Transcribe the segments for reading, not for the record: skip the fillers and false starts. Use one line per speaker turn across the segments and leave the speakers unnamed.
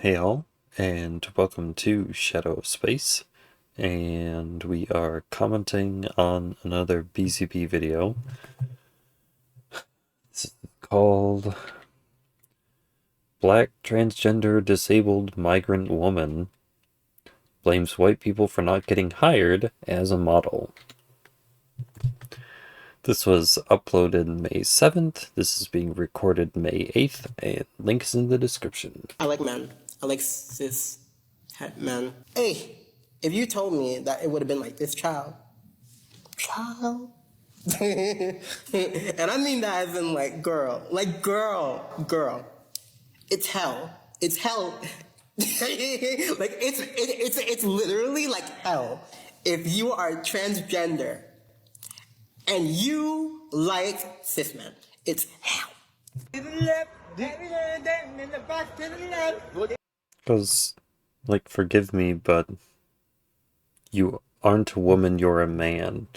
Hey all, and welcome to Shadow of Space, and we are commenting on another BCP video. It's called Black Transgender Disabled Migrant Woman Blames White People for Not Getting Hired as a Model. This was uploaded May 7th, this is being recorded May 8th, and link is in the description.
I like men. I like cis men. Hey, if you told me that it would have been like this child, and I mean that as in like girl, it's hell. It's hell. Like it's literally like hell. If you are transgender and you like cis men, it's hell.
Because, like, forgive me, but you aren't a woman, you're a man.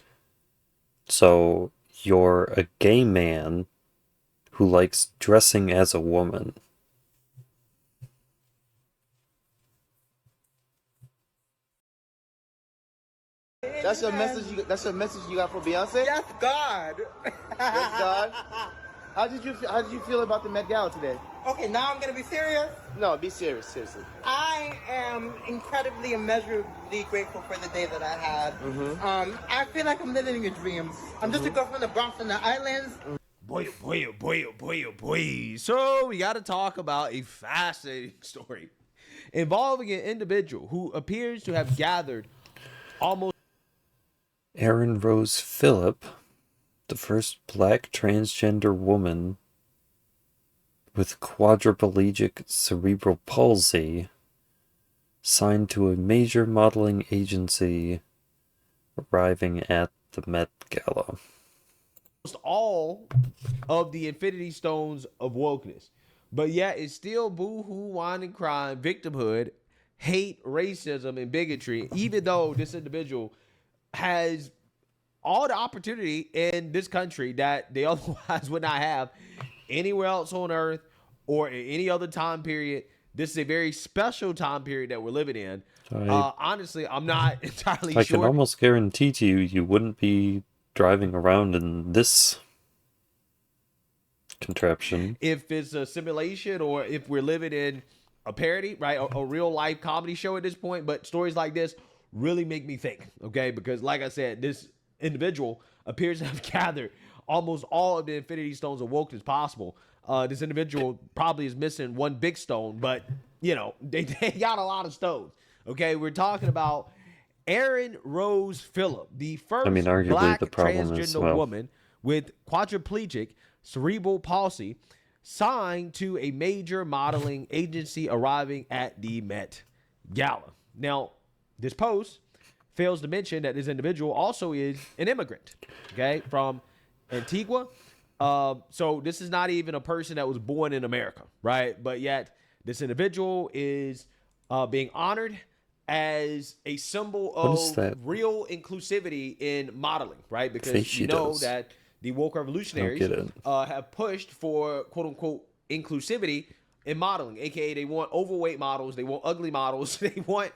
So, you're a gay man who likes dressing as a woman.
That's your message. That's your message you got for Beyonce.
Yes, God.
Yes, God. How did you feel about the Met Gala today?
Okay, now I'm gonna be serious.
No, be serious, seriously.
I am incredibly, immeasurably grateful for the day that I had. I feel like I'm living a dream. I'm just a girl from the Bronx and the islands.
Boy, oh boy, oh boy, oh boy. So we got to talk about a fascinating story involving an individual who appears to have gathered almost
Erin Rose Phillip, the first black transgender woman with quadriplegic cerebral palsy, signed to a major modeling agency, arriving at the Met Gala.
all of the infinity stones of wokeness, but yet it's still boo-hoo, whine and crime, victimhood, hate, racism, and bigotry, even though this individual has all the opportunity in this country that they otherwise would not have anywhere else on earth or in any other time period. This is a very special time period that we're living in. Honestly, I'm not entirely sure.
I can almost guarantee to you, you wouldn't be driving around in this contraption
if it's a simulation or if we're living in a parody, right? A real life comedy show at this point. But stories like this really make me think, okay? Because like I said, this individual appears to have gathered almost all of the infinity stones of wokeness possible. This individual probably is missing one big stone, but you know, they got a lot of stones. Okay, we're talking about Erin Rose Phillip, the first
arguably
black
the problem
transgender
is, well,
woman with quadriplegic cerebral palsy, signed to a major modeling agency, arriving at the Met Gala. Now, this post fails to mention that this individual also is an immigrant, okay, from Antigua. So this is not even a person that was born in America, right? But yet this individual is being honored as a symbol of real inclusivity in modeling, right? Because you know that the woke revolutionaries have pushed for quote unquote inclusivity in modeling, aka they want overweight models, they want ugly models, they want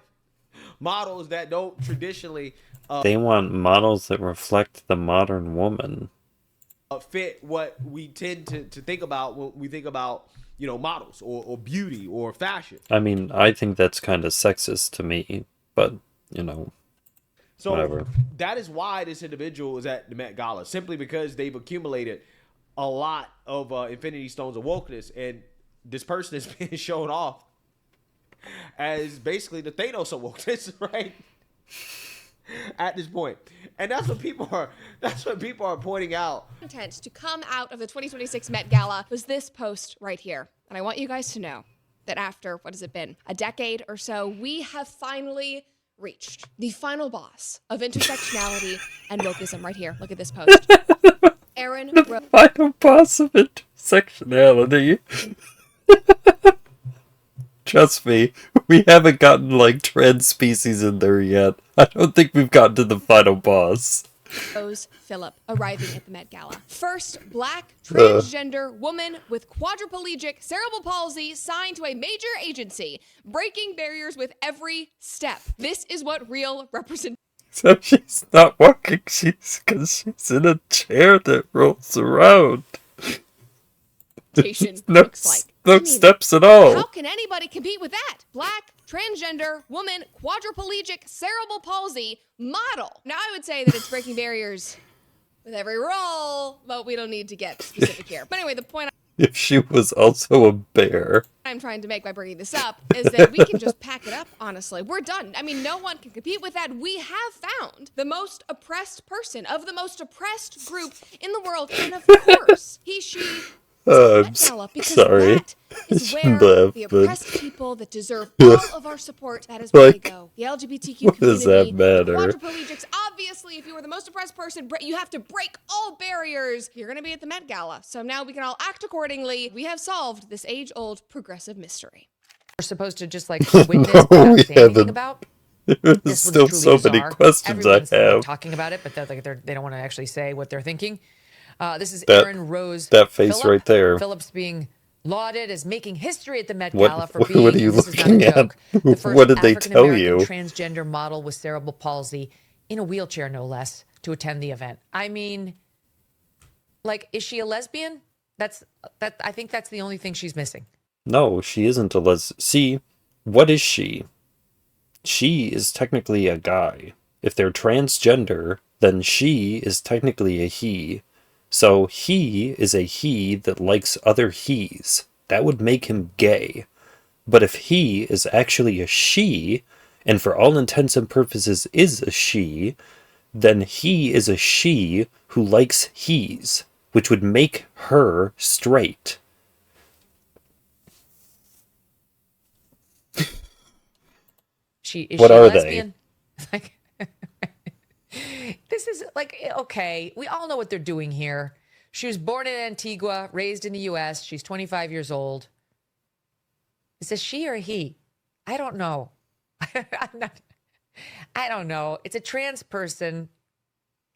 models that don't traditionally
they want models that reflect the modern woman,
fit what we tend to think about when we think about, you know, models or beauty or fashion.
I mean, I think that's kind of sexist to me, but you know,
so
whatever.
That is why this individual is at the Met Gala, simply because they've accumulated a lot of infinity stones of wokeness, and this person is being shown off as basically the Thanos of wokeness, right? At this point. And that's what people are pointing out.
Content to come out of the 2026 Met Gala was this post right here. And I want you guys to know that after, what has it been, a decade or so, we have finally reached the final boss of intersectionality and wokeism right here. Look at this post. Erin
The final boss of intersectionality. Trust me, we haven't gotten like trans species in there yet. I don't think we've gotten to the final boss.
Rose Phillip arriving at the Met Gala. First black transgender woman with quadriplegic cerebral palsy signed to a major agency, breaking barriers with every step. This is what real representation.
So she's not walking, because she's in a chair that rolls around.
Looks like.
No steps at all.
How can anybody compete with that? Black, transgender, woman, quadriplegic, cerebral palsy, model. Now I would say that it's breaking barriers with every role, but we don't need to get specific here. But anyway, the point
If she was also a bear.
I'm trying to make by bringing this up is that we can just pack it up, honestly. We're done. I mean, no one can compete with that. We have found the most oppressed person of the most oppressed group in the world, and of course, she...
I'm
because
sorry.
that is where
Laugh,
the
but-
oppressed people that deserve all of our support, that is where they go. The LGBTQ
what
community,
does that matter?
quadriplegics. Obviously, if you were the most oppressed person, you have to break all barriers. You're going to be at the Met Gala. So now we can all act accordingly. We have solved this age-old progressive mystery.
We're supposed to just like witness but not
we
say anything
haven't.
about.
There's
This
still
was
so
truly
many
bizarre.
questions
Everyone's
I have.
talking about it, but they don't want to actually say what they're thinking. This is
That-
Erin Rose.
that face
Phillip.
right there.
Phillips being lauded as making history at the Met
What-
Gala for
what
being,
are you
and this is not
looking
a
at?
joke, the first
What did they tell
African-American
you?
transgender model with cerebral palsy in a wheelchair, no less, to attend the event. I mean, like, is she a lesbian? I think that's the only thing she's missing.
No, she isn't a See, what is she? She is technically a guy. If they're transgender, then she is technically a he. So he is a he that likes other he's. That would make him gay. But if he is actually a she, and for all intents and purposes is a she, then he is a she who likes he's, which would make her straight.
Is
What
she a
are they?
lesbian? Like, this is like, okay, we all know what they're doing here. She was born in Antigua, raised in the U.S. She's 25 years old. Is this she or he? I don't know. I don't know. It's a trans person.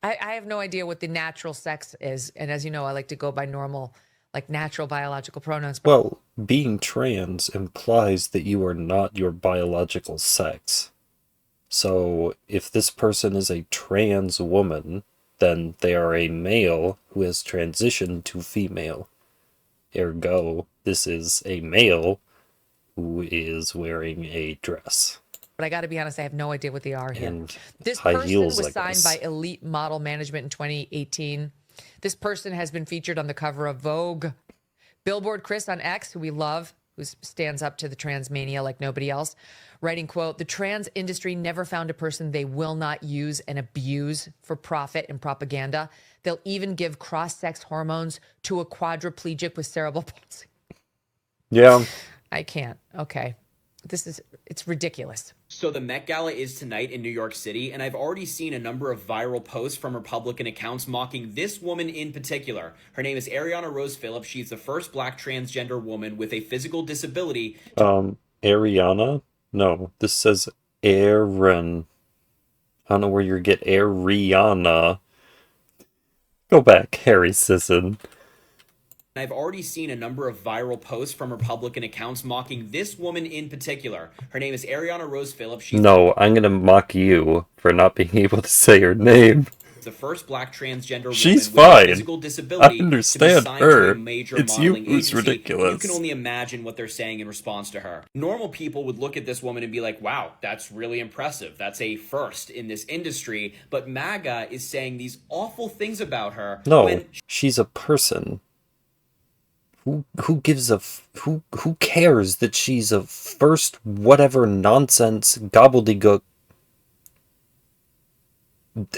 I have no idea what the natural sex is. And as you know, I like to go by normal, like natural biological pronouns.
Well, being trans implies that you are not your biological sex. So, if this person is a trans woman, then they are a male who has transitioned to female. Ergo, this is a male who is wearing a dress.
But I got to be honest, I have no idea what they are here.
And
This
high
person
heels,
was
I
signed
guess.
by Elite Model Management in 2018. This person has been featured on the cover of Vogue. Billboard Chris on X, who we love, who stands up to the trans mania like nobody else, writing, quote, "The trans industry never found a person they will not use and abuse for profit and propaganda. They'll even give cross-sex hormones to a quadriplegic with cerebral palsy."
Yeah.
I can't. Okay. It's ridiculous.
So the Met Gala is tonight in New York City, and I've already seen a number of viral posts from Republican accounts mocking this woman in particular. Her name is Ariana Rose Phillips. She's the first black transgender woman with a physical disability.
Ariana? No, this says Aaron. I don't know where you get Ariana. Go back, Harry Sisson.
I've already seen a number of viral posts from Republican accounts mocking this woman in particular. Her name is Ariana Rose Phillips. She's
No, I'm gonna mock you for not being able to say her name.
the first black transgender
She's
woman with
fine.
a physical disability
I understand
to be signed
her.
to a major
It's you
modeling
who's
agency.
ridiculous.
You can only imagine what they're saying in response to her. Normal people would look at this woman and be like, wow, that's really impressive. That's a first in this industry. But MAGA is saying these awful things about her.
No,
when
she's a person. Who gives a who cares that she's a first whatever nonsense gobbledygook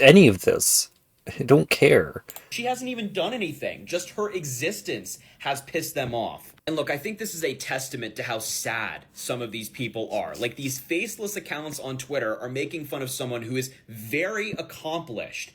any of this? I don't care.
She hasn't even done anything. Just her existence has pissed them off. And look, I think this is a testament to how sad some of these people are. Like, these faceless accounts on Twitter are making fun of someone who is very accomplished,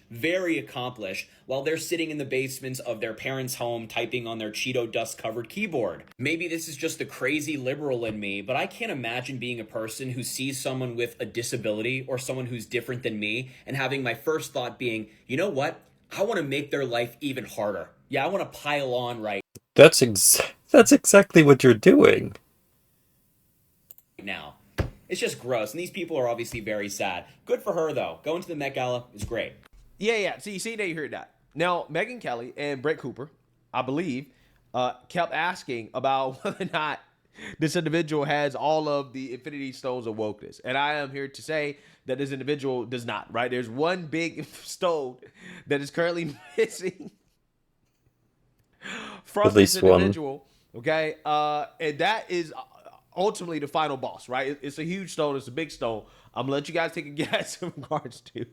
while they're sitting in the basements of their parents' home typing on their Cheeto dust-covered keyboard. Maybe this is just the crazy liberal in me, but I can't imagine being a person who sees someone with a disability or someone who's different than me and having my first thought being, you know what? I want to make their life even harder. Yeah, I want to pile on right
That's exactly what you're doing.
now. It's just gross, and these people are obviously very sad. Good for her, though. Going to the Met Gala is great.
Yeah. See, now you heard that. Now, Megyn Kelly and Brett Cooper, I believe, kept asking about whether or not this individual has all of the Infinity Stones of wokeness. And I am here to say that this individual does not, right? There's one big stone that is currently missing from
At
this
least one.
individual, okay? And that is ultimately the final boss, right? It's a huge stone. It's a big stone. I'm going to let you guys take a guess in regards to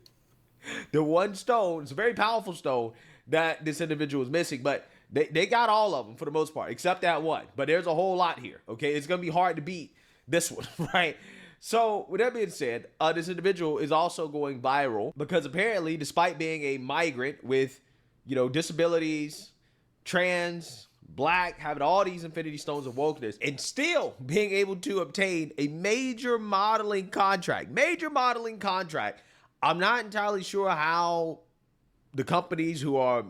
the one stone. It's a very powerful stone that this individual is missing, but they got all of them for the most part, except that one. But there's a whole lot here, okay? It's going to be hard to beat this one, right? So with that being said, this individual is also going viral because apparently, despite being a migrant with, disabilities, trans, black, having all these Infinity Stones of wokeness, and still being able to obtain a major modeling contract, I'm not entirely sure how the companies who are,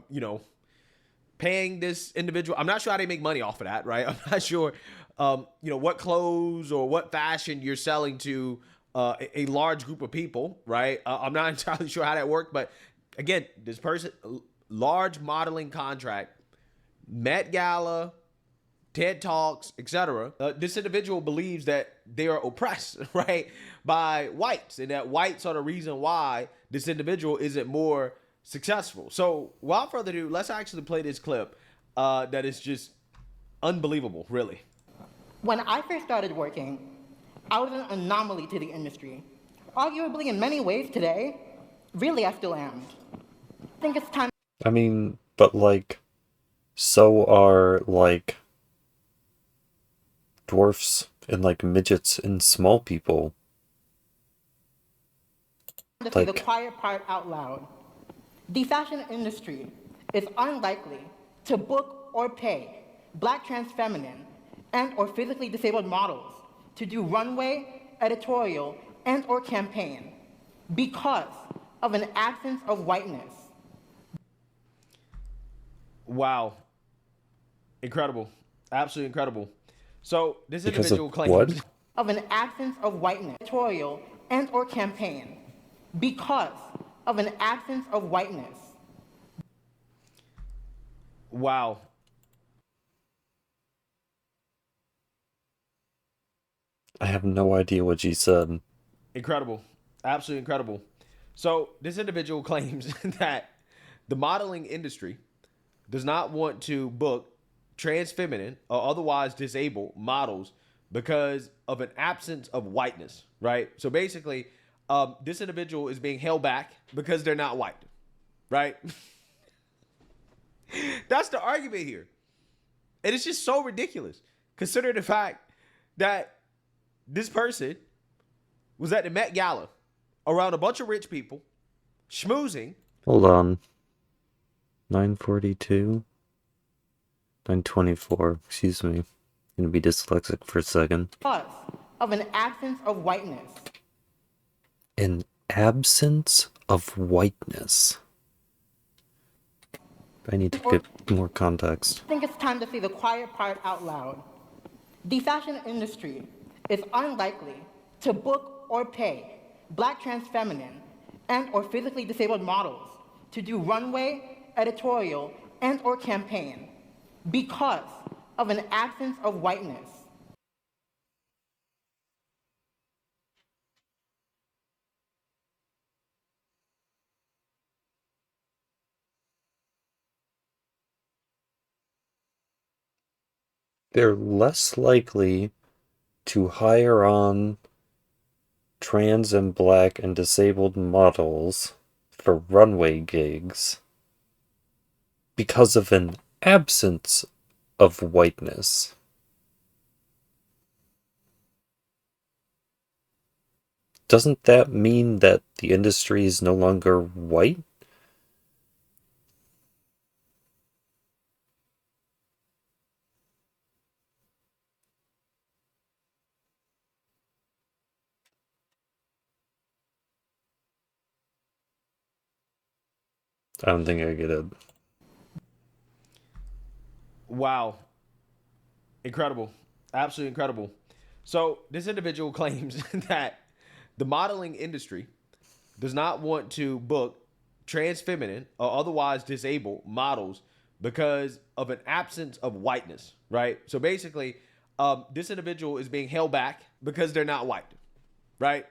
paying this individual, I'm not sure how they make money off of that, right? I'm not sure, what clothes or what fashion you're selling to a large group of people, right? I'm not entirely sure how that worked, but again, this person, large modeling contract, Met Gala, TED Talks, etc. This individual believes that they are oppressed, right, by whites, and that whites are the reason why this individual isn't more successful. So without further ado, let's actually play this clip that is just unbelievable, really.
When I first started working, I was an anomaly to the industry. Arguably, in many ways today, really I still am. I think it's time.
I mean, but so are dwarfs and midgets and small people.
To say the quiet part out loud. The fashion industry is unlikely to book or pay Black trans feminine and or physically disabled models to do runway, editorial, and or campaign because of an absence of whiteness.
Wow. Incredible. Absolutely incredible. So this
Because
individual
of
claims
what?
Of an absence of whiteness, editorial, and or campaign because of an absence of whiteness.
Wow.
I have no idea what she said.
Incredible. Absolutely incredible. So this individual claims that the modeling industry does not want to book trans feminine or otherwise disabled models because of an absence of whiteness, right? So basically, this individual is being held back because they're not white, right? That's the argument here. And it's just so ridiculous, considering the fact that this person was at the Met Gala around a bunch of rich people, schmoozing.
Hold on. 9:42? 9:24. Excuse me. Gonna be dyslexic for a second.
Because of an absence of whiteness.
An absence of whiteness. I need to get more context.
I think it's time to say the quiet part out loud. The fashion industry is unlikely to book or pay Black trans feminine and or physically disabled models to do runway, editorial, and or campaign because of an absence of whiteness.
They're less likely to hire on trans and black and disabled models for runway gigs because of an absence of whiteness. Doesn't that mean that the industry is no longer white? I don't think I get it.
Wow. Incredible. Absolutely incredible. So this individual claims that the modeling industry does not want to book trans feminine or otherwise disabled models because of an absence of whiteness, right? So basically, this individual is being held back because they're not white, right?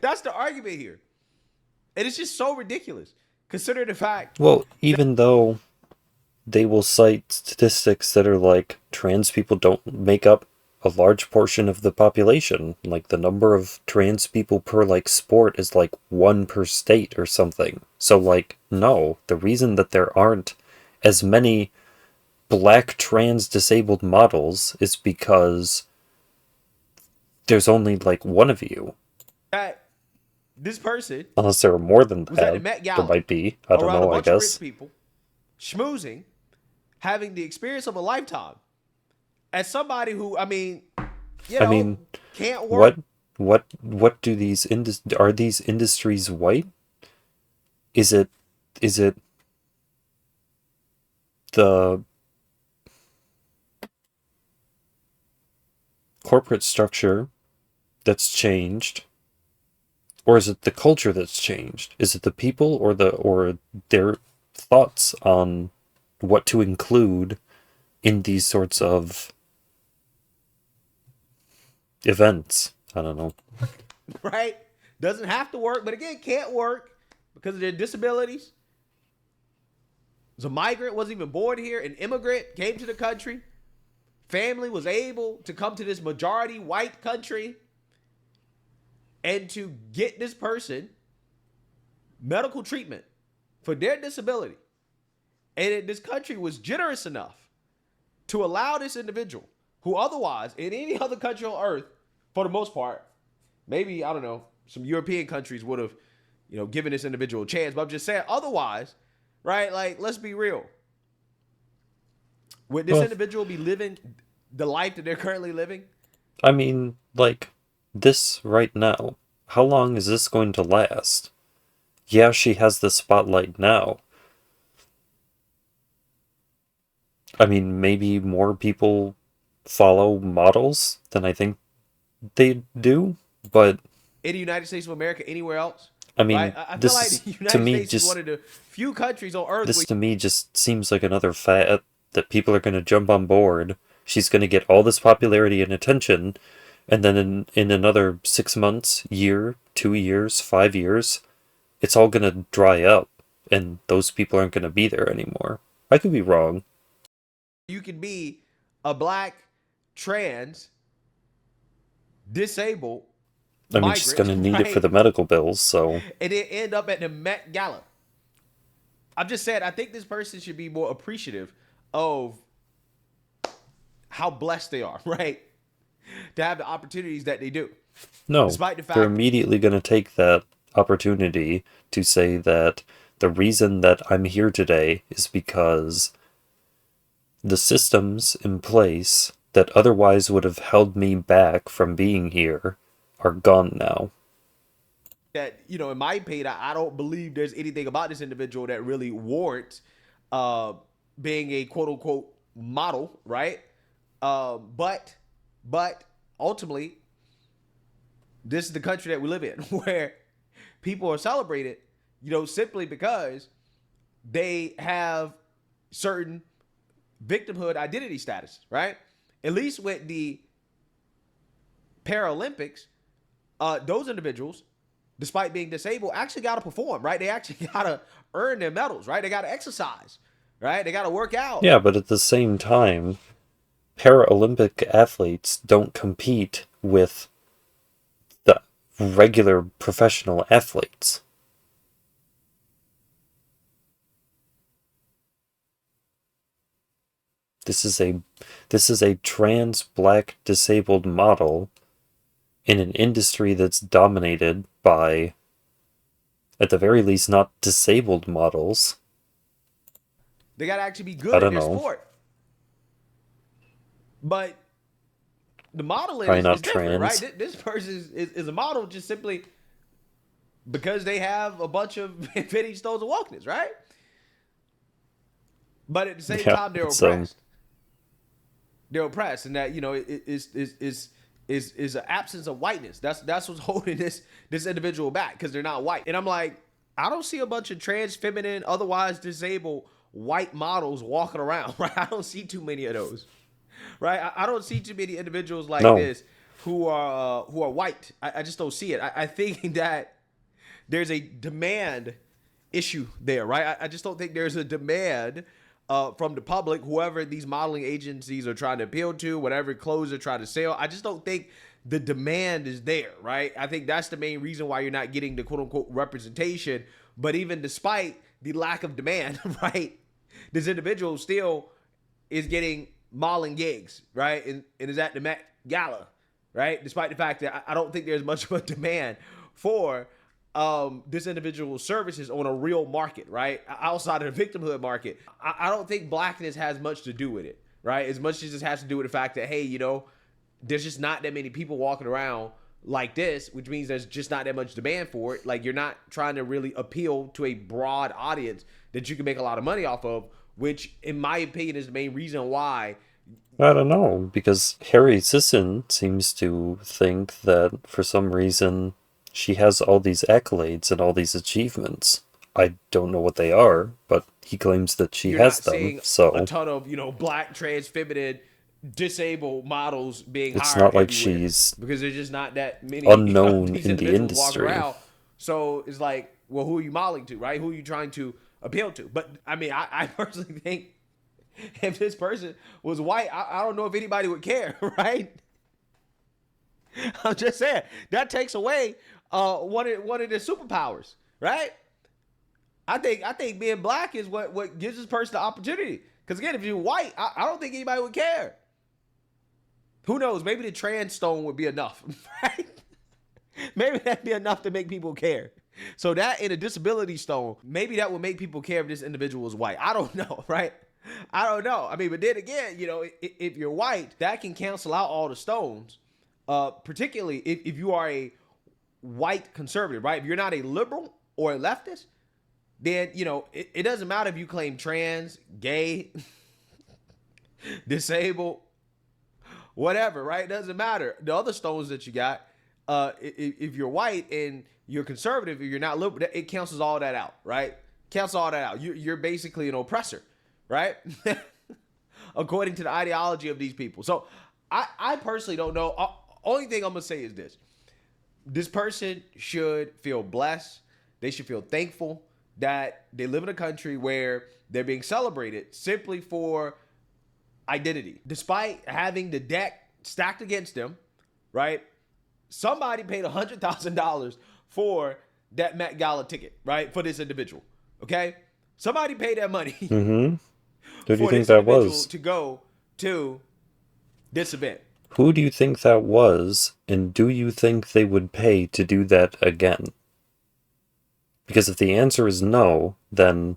That's the argument here. And it's just so ridiculous. Consider the fact.
Well, even though they will cite statistics that are like trans people don't make up a large portion of the population. Like the number of trans people per like sport is like 1 per state or something. So like, no, the reason that there aren't as many black trans disabled models is because there's only like one of you.
That this person
Unless there are more than
was at the
that.
Met
There
Gala
might be. I don't
around
know,
a
I
bunch of
guess.
rich people, schmoozing, having the experience of a lifetime. As somebody who, I mean, you know,
I mean,
can't work.
what do these are these industries white? Is it the corporate structure that's changed, or is it the culture that's changed? Is it the people or their thoughts on what to include in these sorts of events? I don't know.
Right? Doesn't have to work, but again, can't work because of their disabilities. Was a migrant, wasn't even born here, an immigrant, came to the country. Family was able to come to this majority white country and to get this person medical treatment for their disability. And this country was generous enough to allow this individual, who otherwise, in any other country on earth, for the most part, maybe, I don't know, some European countries would have, you know, given this individual a chance. But I'm just saying, otherwise, right? Like, let's be real. Would this individual be living the life that they're currently living?
I mean, like, this right now, how long is this going to last? Yeah, she has the spotlight now. I mean, maybe more people follow models than I think they do, but
In the United States of America, anywhere else?
I mean,
Right? I feel
this
like
is,
the
to
United
me,
States is
just
one of the few countries on earth
this
where
to me just seems like another fad that people are going to jump on board. She's going to get all this popularity and attention, and then in another 6 months, year, 2 years, 5 years, it's all going to dry up, and those people aren't going to be there anymore. I could be wrong.
you can be a black, trans, disabled
I mean,
migrant,
she's going to need it for
right?
the medical bills, so
And then end up at the Met Gala. I'm just saying, I think this person should be more appreciative of how blessed they are, right? To have the opportunities that they do.
no,
Despite the fact
they're immediately going to take that opportunity to say that the reason that I'm here today is because the systems in place that otherwise would have held me back from being here are gone now.
that, you know, in my opinion, I don't believe there's anything about this individual that really warrants being a quote unquote model, right? But ultimately, this is the country that we live in where people are celebrated, you know, simply because they have certain victimhood identity status, right? At least with the Paralympics, those individuals, despite being disabled, actually got to perform, right? They actually got to earn their medals, right? They got to exercise, right? They got to work out.
Yeah, but at the same time, Paralympic athletes don't compete with the regular professional athletes. This is a trans black disabled model in an industry that's dominated by, at the very least, not disabled models.
They got to actually be
I
good at
don't
their
know.
sport. But the modeling
Probably not
is different,
trans.
right? This person is a model just simply because they have a bunch of infinity stones of wokeness, right? But at the same
Yeah,
time, they're
it's,
oppressed. They're oppressed, and that, you know, is an absence of whiteness. That's what's holding this individual back, because they're not white. And I'm like, I don't see a bunch of trans, feminine, otherwise disabled white models walking around, right? I don't see too many of those, right? I don't see too many individuals like
No.
this who are white. I just don't see it. I think that there's a demand issue there, right? I just don't think there's a demand from the public, whoever these modeling agencies are trying to appeal to, whatever clothes they're trying to sell. I just don't think the demand is there, right? I think that's the main reason why you're not getting the quote unquote representation. But even despite the lack of demand, right, this individual still is getting modeling gigs, right? And is at the Met Gala, right? Despite the fact that I don't think there's much of a demand for this individual's services on a real market, right? Outside of the victimhood market. I don't think blackness has much to do with it, right? As much as it has to do with the fact that, hey, you know, there's just not that many people walking around like this, which means there's just not that much demand for it. Like, you're not trying to really appeal to a broad audience that you can make a lot of money off of, which in my opinion is the main reason why.
I don't know, because Harry Sisson seems to think that for some reason she has all these accolades and all these achievements. I don't know what they are, but he claims that she
You're
has
not
them,
seeing
so
a ton of, you know, black, trans, feminine, disabled models being
it's
hired
not like
everywhere,
she's
because there's just not that many
unknown
these
in the
individuals walking
industry.
around. So it's like, well, who are you modeling to, right? Who are you trying to appeal to? But I mean, I personally think if this person was white, I don't know if anybody would care, right? I'm just saying that takes away one of their superpowers, right? I think being black is what gives this person the opportunity. Because again, if you're white, I don't think anybody would care. Who knows? Maybe the trans stone would be enough, right? Maybe that'd be enough to make people care. So that and a disability stone, maybe that would make people care if this individual is white. I don't know, right? I don't know. I mean, but then again, you know, if you're white, that can cancel out all the stones. Particularly if you are a white conservative, right? If you're not a liberal or a leftist, then, you know, it doesn't matter if you claim trans, gay, disabled, whatever, right? It doesn't matter. The other stones that you got, if you're white and you're conservative, if you're not liberal, it cancels all that out, right? Cancels all that out. You're basically an oppressor, right? According to the ideology of these people. So I personally don't know. Only thing I'm going to say is this. This person should feel blessed. They should feel thankful that they live in a country where they're being celebrated simply for identity. Despite having the deck stacked against them, right? Somebody paid $100,000 for that Met Gala ticket, right? For this individual, okay? Somebody paid that money
Mm-hmm. Who do you
for
think
this
that
individual
was?
to go to this event.
Who do you think that was, and do you think they would pay to do that again? Because if the answer is no, then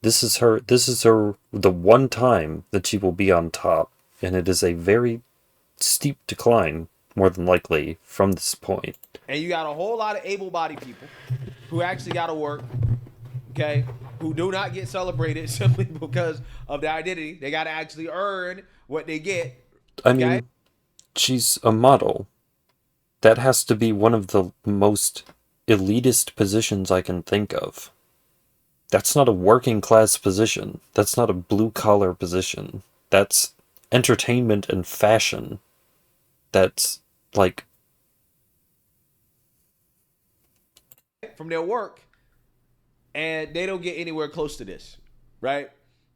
this is the one time that she will be on top, and it is a very steep decline, more than likely, from this point.
And you got a whole lot of able-bodied people who actually got to work, okay, who do not get celebrated simply because of their identity. They got to actually earn what they get.
I
Okay?
mean, she's a model. That has to be one of the most elitist positions I can think of. That's not a working class position. That's not a blue collar position. That's entertainment and fashion. That's like,
From their work, and they don't get anywhere close to this, right?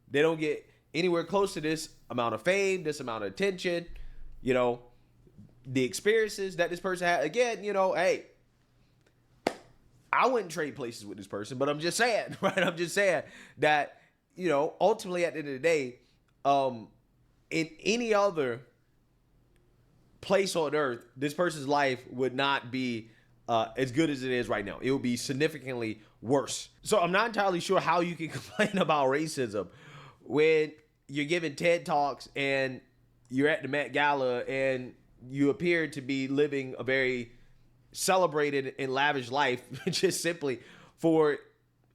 They don't get anywhere close to this amount of fame, this amount of attention, you know, the experiences that this person had. Again, you know, hey, I wouldn't trade places with this person, but I'm just saying, right? I'm just saying that, you know, ultimately at the end of the day, in any other place on earth, this person's life would not be as good as it is right now. It would be significantly worse. So I'm not entirely sure how you can complain about racism when you're giving TED Talks and you're at the Met Gala and you appear to be living a very celebrated and lavish life just simply for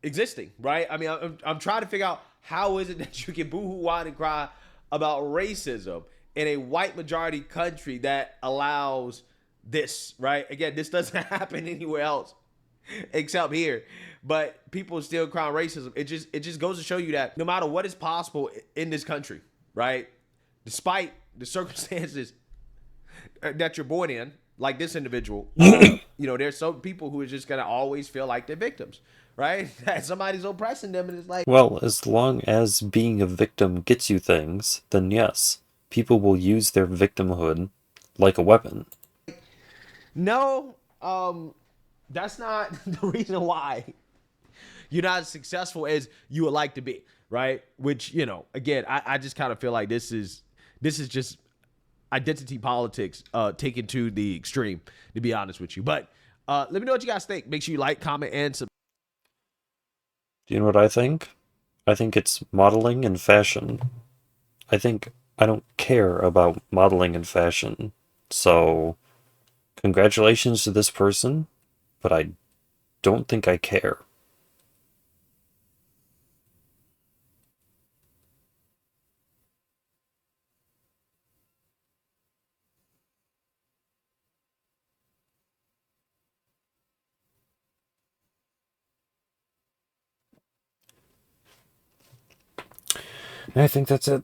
existing, right? I mean, I'm trying to figure out how is it that you can boo-hoo, whine, and cry about racism in a white majority country that allows this, right? Again, this doesn't happen anywhere else except here, but people still crown racism. It just goes to show you that no matter what is possible in this country, right? Despite the circumstances that you're born in, like this individual, there's some people who are just gonna always feel like they're victims, right? That somebody's oppressing them, and it's like,
Well, as long as being a victim gets you things, then yes, people will use their victimhood like a weapon.
no, that's not the reason why you're not as successful as you would like to be, right? Which, again, I just kind of feel like this is just identity politics taken to the extreme, to be honest with you. But let me know what you guys think. Make sure you like, comment, and subscribe.
Do you know what I think? I think it's modeling and fashion. I don't care about modeling and fashion. So, congratulations to this person, but I don't think I care. I think that's it.